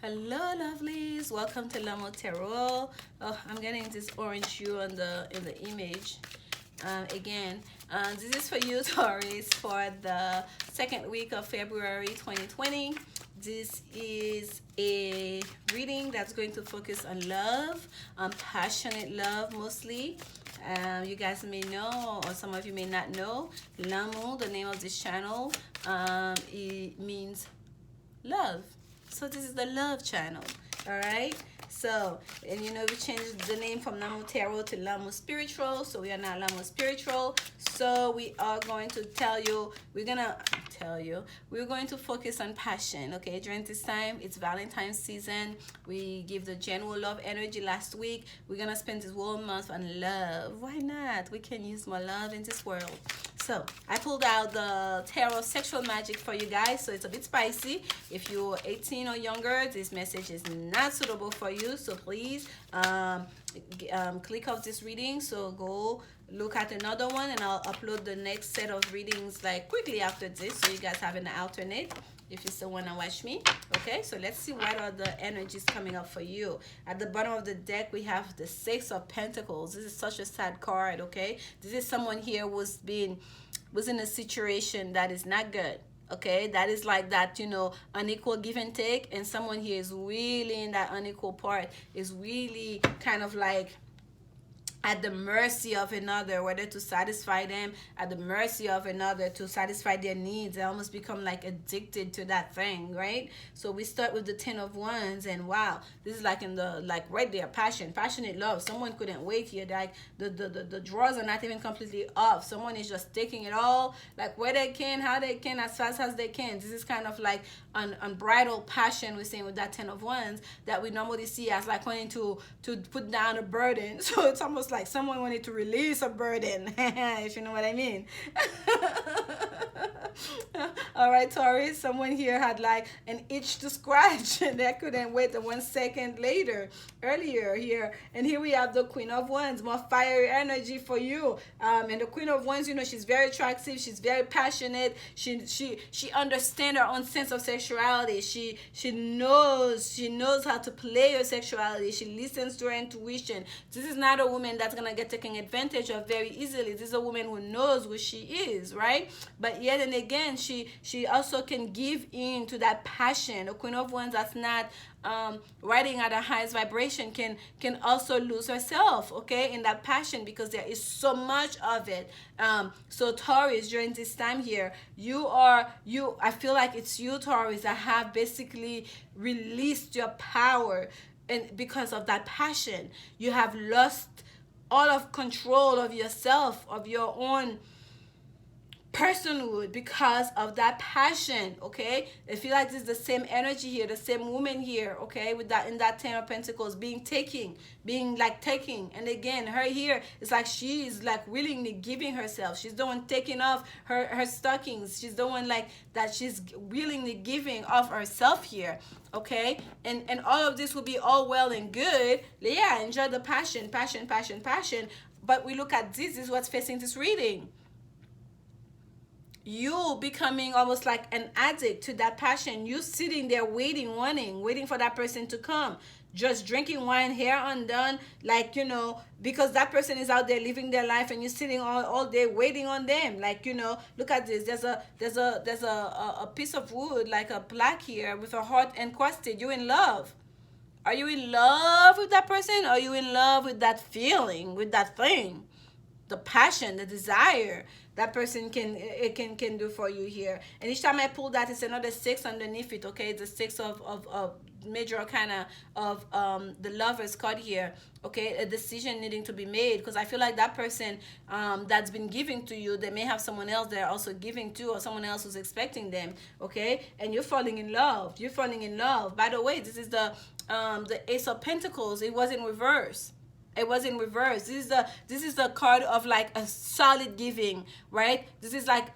Hello, lovelies. Welcome to Lanmou Tarot. Oh, I'm getting this orange hue on in the image. Again, this is for you, Taurus, for the second week of February 2020. This is a reading that's going to focus on love, on passionate love mostly. You guys may know, or some of you may not know, Lanmou, the name of this channel, it means love. So this is the love channel. All right. So, and you know, we changed the name from Lanmou Tarot to lanmouSpitual. So we are now lanmouSpitual. So we are going to we're going to focus on passion. Okay, during this time, it's Valentine's season. We give the general love energy last week. We're gonna spend this whole month on love. Why not? We can use more love in this world. So I pulled out the Tarot Sexual Magic for you guys, so it's a bit spicy. If you're 18 or younger, this message is not suitable for you, so please click off this reading. So go look at another one, and I'll upload the next set of readings like quickly after this, so you guys have an alternate if you still want to watch me. Okay, so let's see what are the energies coming up for you. At the bottom of the deck, we have the Six of Pentacles. This is such a sad card. Okay, this is someone here was in a situation that is not good. Okay, that is like that, you know, unequal give and take, and someone here is really in that unequal part, is really kind of like at the mercy of another, whether to satisfy them, at the mercy of another to satisfy their needs. They almost become like addicted to that thing, right? So we start with the Ten of Wands, and wow, this is like in the, like right there, passionate love. Someone couldn't wait here. Like the drawers are not even completely off. Someone is just taking it all, like where they can, how they can, as fast as they can. This is kind of like unbridled passion we're saying with that Ten of Wands, that we normally see as like wanting to put down a burden. So it's almost like someone wanted to release a burden, if you know what I mean. All right, Taurus, someone here had like an itch to scratch and they couldn't wait 1 second earlier here. And here we have the Queen of Wands, more fiery energy for you. And the Queen of Wands, you know, she's very attractive, she's very passionate, she understands her own sense of sexuality. She knows how to play her sexuality. She listens to her intuition. This is not a woman that's gonna get taken advantage of very easily. This is a woman who knows who she is, right? But yet and again, she also can give in to that passion. A Queen of Wands that's not riding at a highest vibration can also lose herself, okay, in that passion, because there is so much of it. So Taurus, during this time here, I feel like it's you, Taurus, that have basically released your power, and because of that passion, you have lost all of control of yourself, of your own personhood, because of that passion. Okay, I feel like this is the same energy here, the same woman here, okay, with that in that Ten of Pentacles, being taking, and again, her here, it's like she is like willingly giving herself. She's the one taking off her stockings. She's the one like that, she's willingly giving of herself here. Okay, and all of this will be all well and good. Yeah, enjoy the passion. But we look at this is what's facing this reading. You becoming almost like an addict to that passion. You sitting there waiting for that person to come, just drinking wine, hair undone, like, you know, because that person is out there living their life, and you're sitting all day waiting on them. Like, you know, look at this. There's a piece of wood, like a plaque here with a heart encrusted. You in love? Are you in love with that person? Or are you in love with that feeling, with that thing, the passion, the desire that person can do for you here? And each time I pull that, it's another six underneath it. Okay, the six of major arcana of the Lovers card here. Okay, a decision needing to be made, because I feel like that person that's been giving to you, they may have someone else they're also giving to, or someone else who's expecting them. Okay, and you're falling in love. By the way, this is the Ace of Pentacles. It was in reverse. This is the card of like a solid giving, right? This is like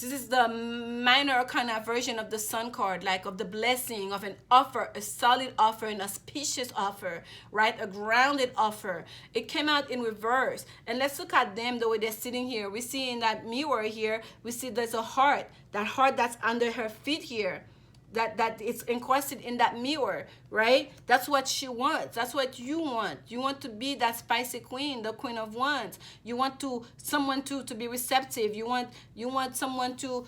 this is the minor kind of version of the Sun card, like of the blessing of an offer, a solid offer, an auspicious offer, right? A grounded offer. It came out in reverse. And let's look at them the way they're sitting here. We see in that mirror here, we see there's a heart, that heart that's under her feet here. that it's encrusted in that mirror, right? That's what she wants. That's what you want. You want to be that spicy queen, the queen of wands. You want someone to be receptive. You want someone to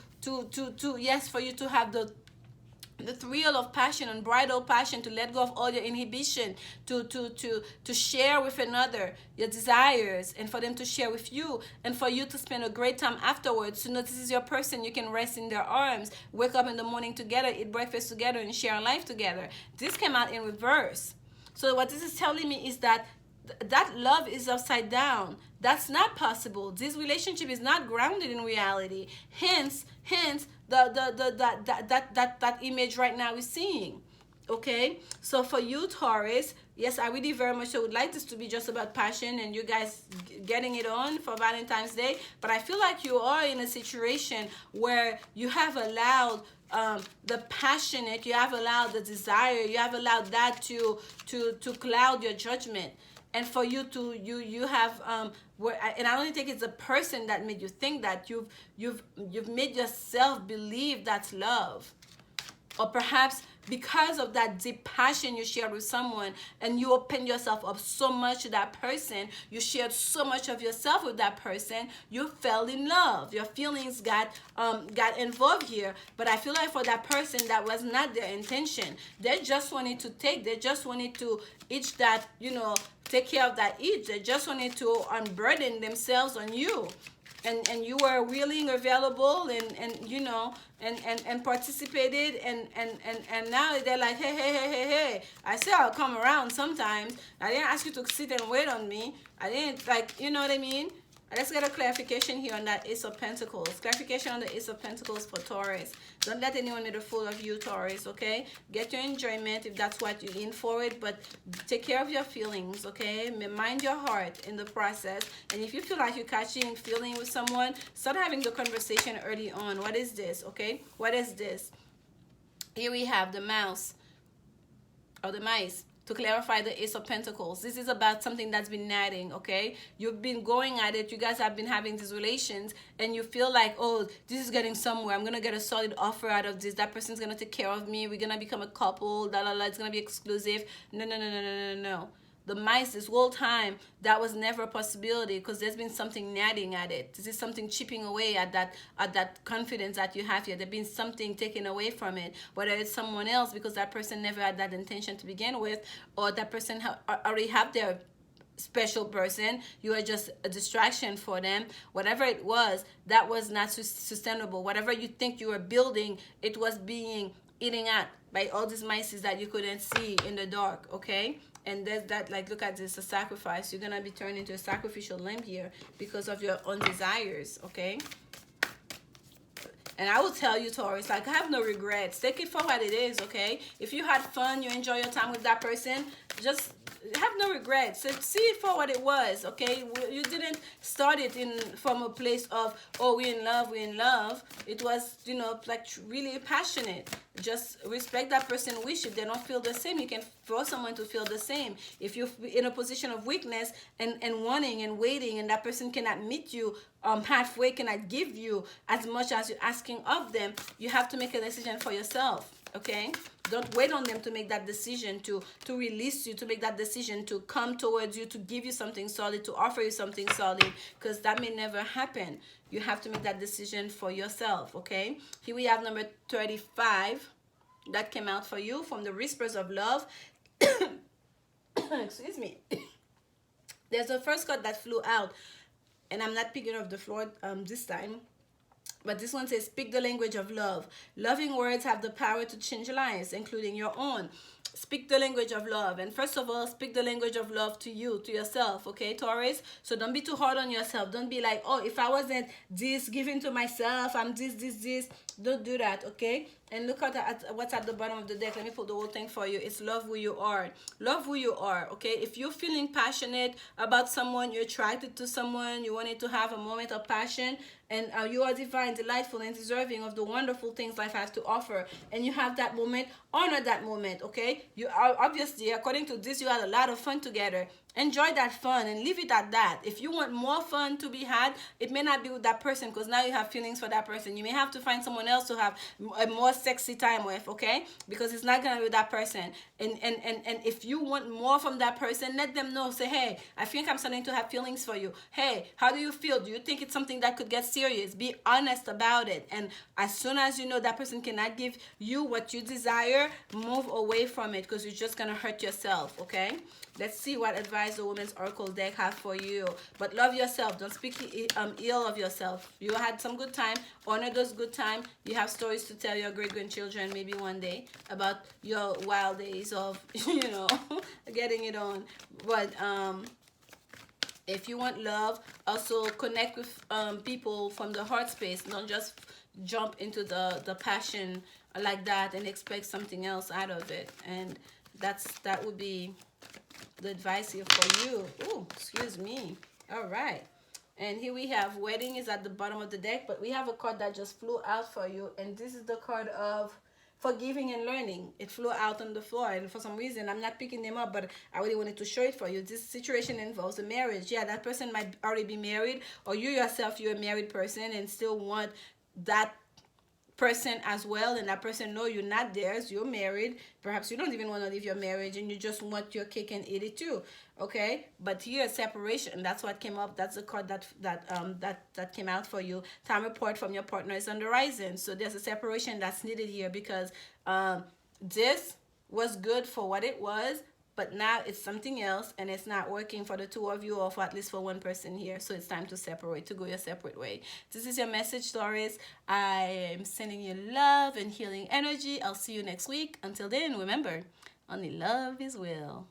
yes, for you to have the thrill of passion, unbridled passion, to let go of all your inhibition, to share with another your desires, and for them to share with you, and for you to spend a great time afterwards. To know this is your person, you can rest in their arms, wake up in the morning together, eat breakfast together, and share life together. This came out in reverse. So what this is telling me is that that love is upside down. That's not possible. This relationship is not grounded in reality. Hence that image right now is seeing. Okay, so for you, Taurus, yes, I really very much would like this to be just about passion and you guys getting it on for Valentine's Day, but I feel like you are in a situation where you have allowed the passionate, you have allowed the desire, you have allowed that to cloud your judgment. And for you to you have and I don't think it's a person that made you think that. You've made yourself believe that's love. Or perhaps because of that deep passion you shared with someone, and you opened yourself up so much to that person, you shared so much of yourself with that person, you fell in love. Your feelings got involved here. But I feel like for that person, that was not their intention. They just wanted to take. They just wanted to each that, take care of that each. They just wanted to unburden themselves on you. And you were willing, available, and participated, and now they're like, hey, I say I'll come around sometimes. I didn't ask you to sit and wait on me. I didn't, like, you know what I mean? Let's get a clarification here on that Ace of Pentacles. Clarification on the Ace of Pentacles for Taurus. Don't let anyone make a fool of you, Taurus, okay? Get your enjoyment if that's what you're in for it, but take care of your feelings, okay? Mind your heart in the process. And if you feel like you're catching feeling with someone, start having the conversation early on. What is this, okay? What is this? Here we have the mouse, or the mice. To clarify the Ace of Pentacles, this is about something that's been nagging, okay? You've been going at it. You guys have been having these relations, and you feel like, oh, this is getting somewhere. I'm going to get a solid offer out of this. That person's going to take care of me. We're going to become a couple. It's going to be exclusive. No. The mice, this whole time, that was never a possibility, because there's been something nagging at it. This is something chipping away at that confidence that you have here. There's been something taken away from it, whether it's someone else because that person never had that intention to begin with, or that person already have their special person. You are just a distraction for them. Whatever it was, that was not sustainable. Whatever you think you were building, it was being eaten at by all these mice that you couldn't see in the dark, okay? And there's that, like, look at this, a sacrifice. You're going to be turned into a sacrificial lamb here because of your own desires, okay? And I will tell you, Taurus, like, have no regrets. Take it for what it is, okay? If you had fun, you enjoy your time with that person, just have no regrets. So see it for what it was, okay? You didn't start it from a place of, oh, we're in love. It was, like, really passionate. Just respect that person's wish. If they don't feel the same, you can force someone to feel the same. If you're in a position of weakness and wanting and waiting, and that person cannot meet you halfway, cannot give you as much as you're asking of them, you have to make a decision for yourself, okay? Don't wait on them to make that decision, to release you, to make that decision, to come towards you, to give you something solid, to offer you something solid, because that may never happen. You have to make that decision for yourself, okay? Here we have number 35. That came out for you from the Whispers of Love. Excuse me. There's the first card that flew out, and I'm not picking up the floor this time. But this one says, speak the language of love. Loving words have the power to change lives, including your own. Speak the language of love. And first of all, speak the language of love to you, to yourself, okay, Taurus? So don't be too hard on yourself. Don't be like, oh, if I wasn't this, giving to myself, I'm this. Don't do that, okay? And look at what's at the bottom of the deck. Let me put the whole thing for you. It's love who you are. Love who you are, okay? If you're feeling passionate about someone, you're attracted to someone, you wanted to have a moment of passion, and you are divine, delightful, and deserving of the wonderful things life has to offer, and you have that moment, honor that moment, okay? You are, obviously, according to this, you had a lot of fun together. Enjoy that fun and leave it at that. If you want more fun to be had, it may not be with that person, because now you have feelings for that person. You may have to find someone else to have a more sexy time with, okay? Because it's not gonna be with that person. And if you want more from that person, let them know. Say, hey, I think I'm starting to have feelings for you. Hey, how do you feel? Do you think it's something that could get serious? Be honest about it. And as soon as you know that person cannot give you what you desire, move away from it, because you're just gonna hurt yourself, okay? Let's see what advice the Women's Oracle deck has for you. But love yourself. Don't speak ill of yourself. You had some good time. Honor those good times. You have stories to tell your great-grandchildren maybe one day about your wild days of, you know, getting it on. But if you want love, also connect with people from the heart space. Don't just jump into the passion like that and expect something else out of it. And that would be the advice here for you. Oh, excuse me. All right. And here we have wedding is at the bottom of the deck, but we have a card that just flew out for you. And this is the card of forgiving and learning. It flew out on the floor, and for some reason I'm not picking them up, but I really wanted to show it for you. This situation involves a marriage. Yeah, that person might already be married, or you yourself, you're a married person and still want that person as well, and that person know you're not theirs, you're married. Perhaps you don't even want to leave your marriage and you just want your cake and eat it too, okay? But here, separation, that's what came up. That's the card that came out for you. Time report from your partner is on the horizon. So there's a separation that's needed here, because this was good for what it was, but now it's something else, and it's not working for the two of you, or for at least for one person here. So it's time to separate, to go your separate way. This is your message, Taurus. I am sending you love and healing energy. I'll see you next week. Until then, remember, only love is will.